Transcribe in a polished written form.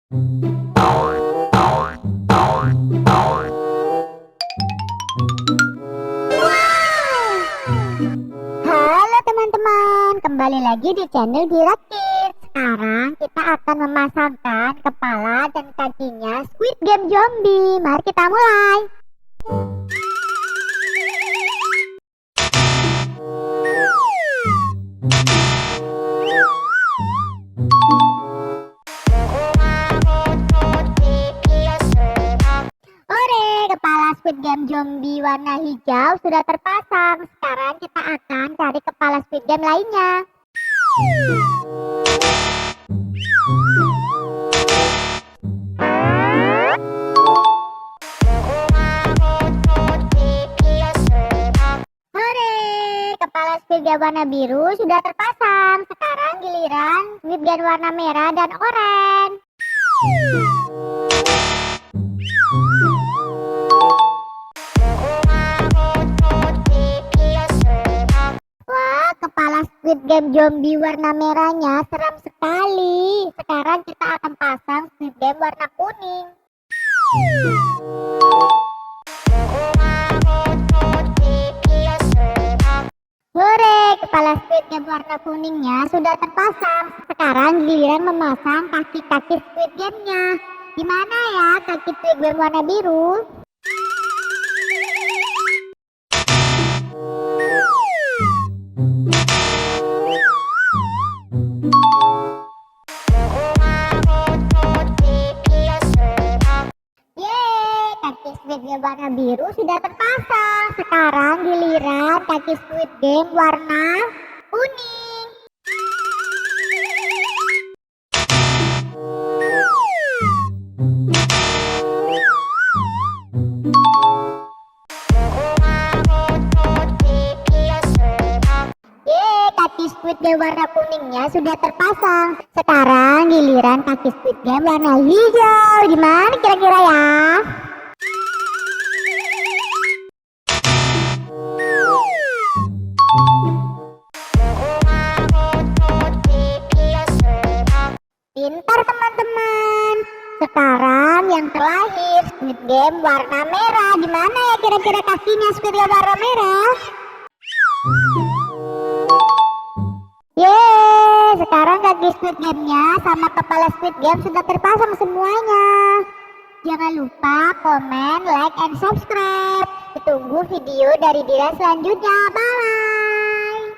Halo teman-teman, kembali lagi di channel Gira Kids. Sekarang kita akan memasangkan kepala dan kakinya Squid Game zombie. Mari kita mulai. Ore, kepala Squid Game zombie warna hijau sudah terpasang. Sekarang kita akan cari kepala Squid Game lainnya. Hore, kepala Squid Game warna biru sudah terpasang. Sekarang giliran Squid Game warna merah dan oranye. Wah, kepala Squid Game zombie warna merahnya seram sekali. Sekarang kita akan pasang Squid Game warna kuning. Hore, kepala Squid Game warna kuningnya sudah terpasang. Sekarang giliran memasang kaki-kaki Squid Game-nya. Gimana ya kaki Squid Game warna biru? Kaki Squid Game warna biru sudah terpasang. Sekarang giliran kaki Squid Game warna kuning. Kaki Squid Game warna kuningnya sudah terpasang. Sekarang giliran kaki Squid Game warna hijau. Gimana kira-kira ya? Pintar teman-teman. Sekarang yang terakhir Squid Game warna merah. Gimana ya kira-kira kakinya Squid Game warna merah? Sekarang kaki Squid Game-nya sama kepala Squid Game sudah terpasang semuanya. Jangan lupa komen, like, and subscribe. Ditunggu video dari Dira selanjutnya. Bye.